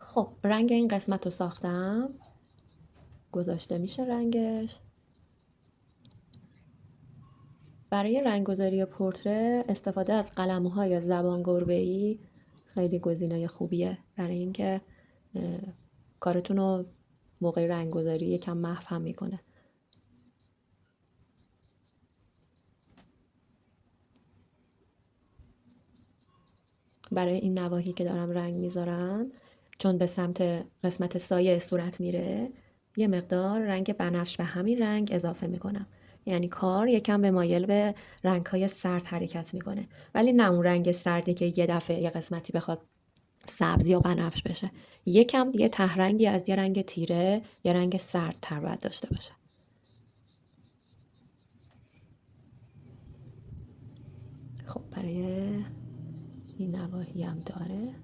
خب رنگ این قسمت رو ساختم، گذاشته میشه رنگش. برای رنگ‌گذاری پورتره استفاده از قلم‌های زبان گربه‌ای خیلی گزینه خوبیه برای اینکه کارتون رو موقع رنگ‌گذاری یکم محو هم میکنه. برای این نواحی که دارم رنگ میذارم، چون به سمت قسمت سایه صورت میره، یه مقدار رنگ بنفش به همین رنگ اضافه میکنم. یعنی کار یکم به مایل به رنگ‌های سرد حرکت میکنه، ولی نه اون رنگ سردی که یه دفعه یه قسمتی بخواد سبز یا بنفش بشه. یکم یه تهرنگی از یه رنگ تیره، یه رنگ سرد تر باید داشته باشه. خب برای این نواحی هم داره.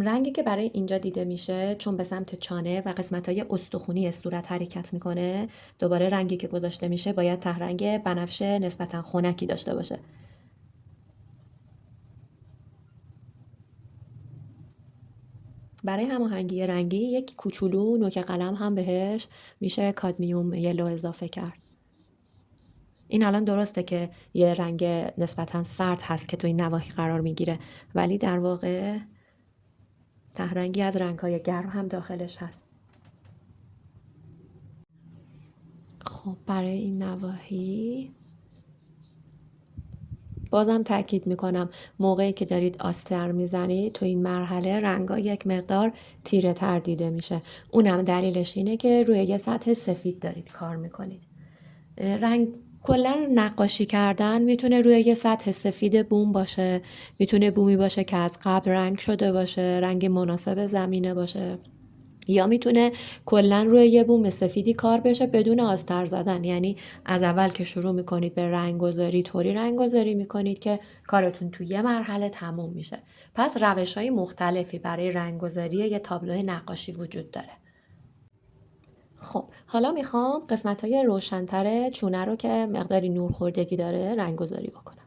رنگی که برای اینجا دیده میشه، چون به سمت چانه و قسمت‌های استخونی صورت حرکت میکنه، دوباره رنگی که گذاشته میشه باید تهرنگ بنفش نسبتا خنکی داشته باشه. برای هماهنگی رنگی یک کوچولو نوک قلم هم بهش میشه کادمیوم یلو اضافه کرد. این الان درسته که یه رنگ نسبتا سرد هست که تو این نواحی قرار میگیره، ولی در واقع تهرنگی از رنگ‌های گرم هم داخلش هست. خب برای این نواحی بازم تاکید میکنم موقعی که دارید آستر میزنید تو این مرحله رنگا یک مقدار تیره تر دیده میشه. اونم دلیلش اینه که روی یه سطح سفید دارید کار میکنید. رنگ کلا نقاشی کردن میتونه روی یه سطح سفید بوم باشه، میتونه بومی باشه که از قبل رنگ شده باشه، رنگ مناسب زمینه باشه، یا میتونه کلا روی یه بوم سفیدی کار بشه بدون آستر زدن. یعنی از اول که شروع میکنید به رنگ گذاری طوری رنگ گذاری میکنید که کارتون توی یه مرحله تموم میشه. پس روش های مختلفی برای رنگ گذاری یه تابلو نقاشی وجود داره. خب حالا میخوام قسمت های روشنتر چونه رو که مقداری نور خوردگی داره رنگ گذاری بکنم.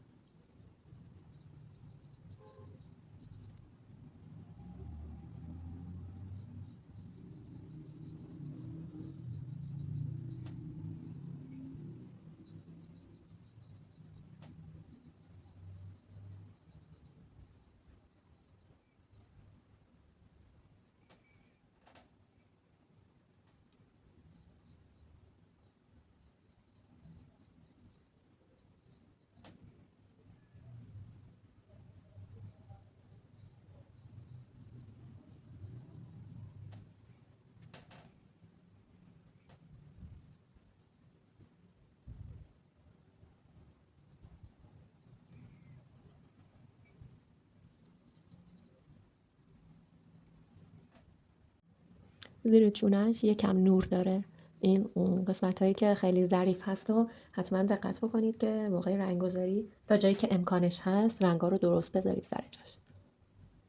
زیر چونش یکم نور داره. این اون قسمت هایی که خیلی ظریف هست و حتما دقت بکنید که موقع رنگ‌گذاری تا جایی که امکانش هست رنگا رو درست بذارید سر جاش.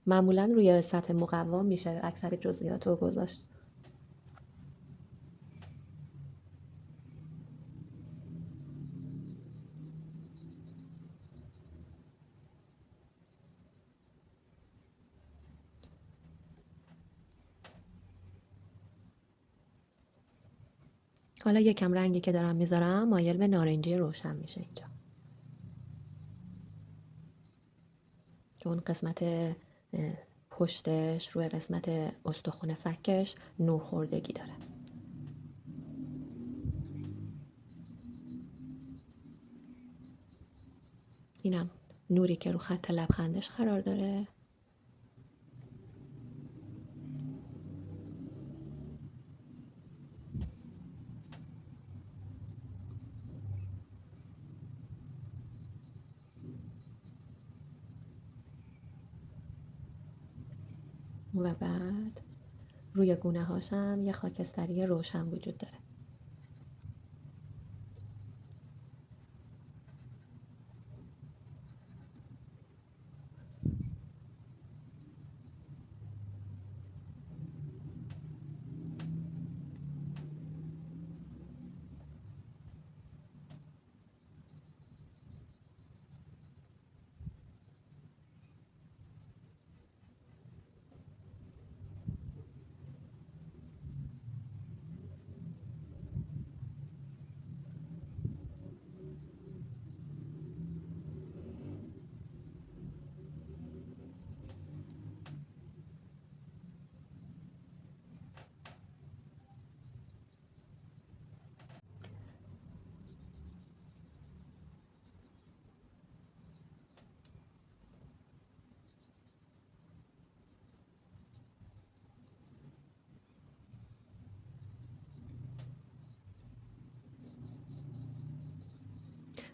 معمولا روی سطح مقوا میشه اکثر جزئیات رو گذاشت. حالا یکم رنگی که دارم میذارم مایل به نارنجی روشن میشه اینجا، چون قسمت پشتش روی قسمت استخوان فکش نور خوردگی داره. اینم نوری که رو خط لبخندش قرار داره. و بعد روی گونه هاشم یه خاکستری روشن وجود داره.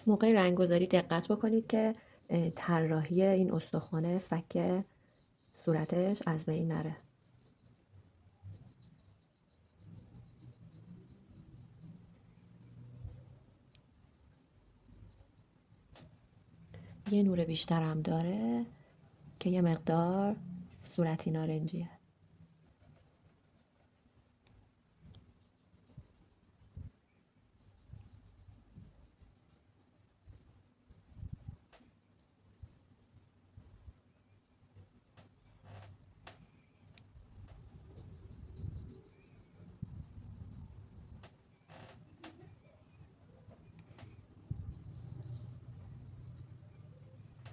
موقع رنگ‌گذاری دقت بکنید که طراحی این استخوان فک صورتش از بین نره. یه نور بیشترم داره که یه مقدار صورتی نارنجیه.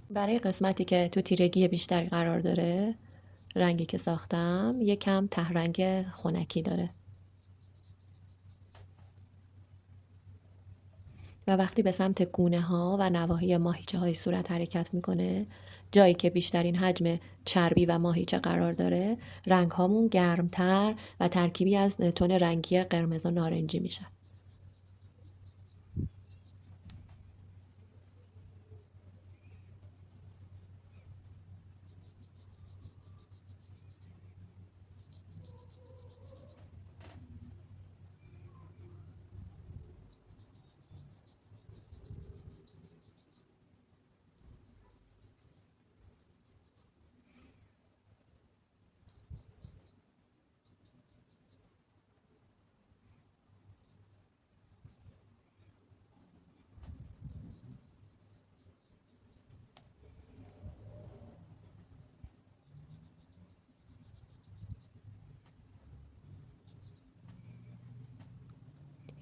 برای قسمتی که تو تیرگی بیشتری قرار داره، رنگی که ساختم یکم ته رنگ خنکی داره و وقتی به سمت گونه ها و نواحی ماهیچه های صورت حرکت میکنه، جایی که بیشترین حجم چربی و ماهیچه قرار داره، رنگ هامون گرمتر و ترکیبی از تون رنگی قرمز و نارنجی میشه.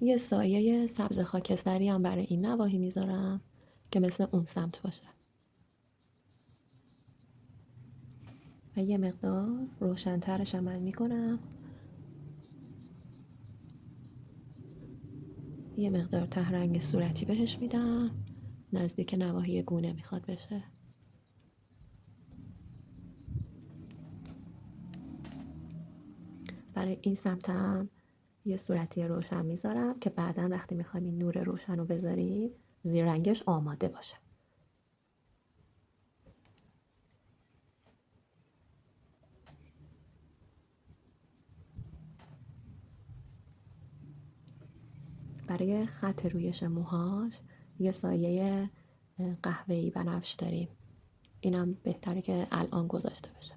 یه سایه سبز خاکستری هم برای این نواحی میذارم که مثل اون سمت باشه و یه مقدار روشن‌ترش عمل میکنم. یه مقدار ته رنگ صورتی بهش میدم، نزدیک نواحی گونه میخواد بشه. برای این سمتم یه صورتی روشن میذارم که بعدا وقتی میخوایم این نور روشن رو بذاریم زیر رنگش آماده باشه. برای خط رویش موهاش یه سایه قهوه‌ای بنفش داریم، اینم بهتره که الان گذاشته بشه.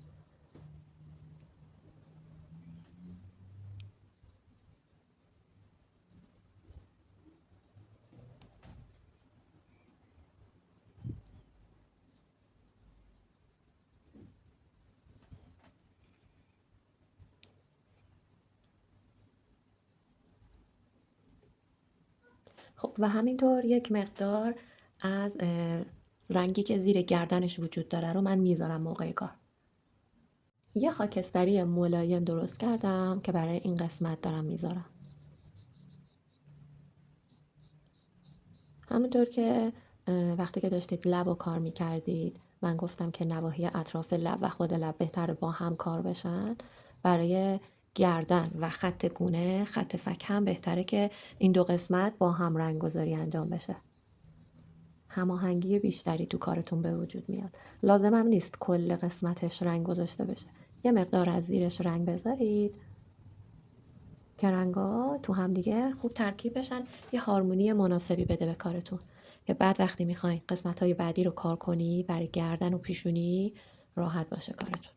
خب و همینطور یک مقدار از رنگی که زیر گردنش وجود داره رو من میذارم موقع کار. یه خاکستری ملایم درست کردم که برای این قسمت دارم میذارم. همونطور که وقتی که داشتید لب و کار میکردید من گفتم که نواحی اطراف لب و خود لب بهتره با هم کار بشن، برای گردن و خط گونه، خط فک هم بهتره که این دو قسمت با هم رنگ گذاری انجام بشه. هماهنگی بیشتری تو کارتون به وجود میاد. لازم هم نیست کل قسمتش رنگ گذاشته بشه. یه مقدار از زیرش رنگ بذارید که رنگا تو هم دیگه خوب ترکیب بشن، یه هارمونی مناسبی بده به کارتون که بعد وقتی میخواین قسمت‌های بعدی رو کار کنید برای گردن و پیشونی راحت باشه کارتون.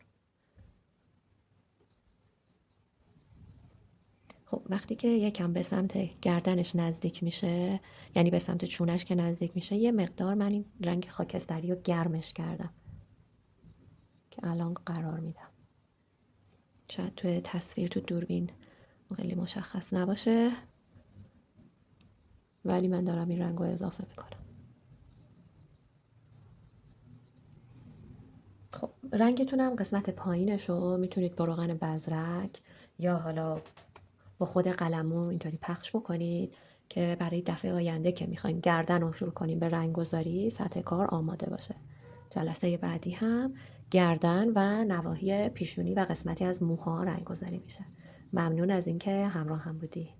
خب وقتی که یکم به سمت گردنش نزدیک میشه، یعنی به سمت چونش که نزدیک میشه، یه مقدار من این رنگ خاکستری رو گرمش کردم که الان قرار میدم. شاید توی تصویر تو دوربین خیلی مشخص نباشه، ولی من دارم این رنگ رو اضافه میکنم. خب رنگتونم قسمت پایینش رو میتونید با روغن بزرک یا حالا با خود قلمو اینطوری پخش بکنید که برای دفعه آینده که میخوایم گردن رو شروع کنیم به رنگ گذاری سطح کار آماده باشه. جلسه بعدی هم گردن و نواحی پیشونی و قسمتی از موها رنگ گذاری میشه. ممنون از اینکه همراه هم بودی.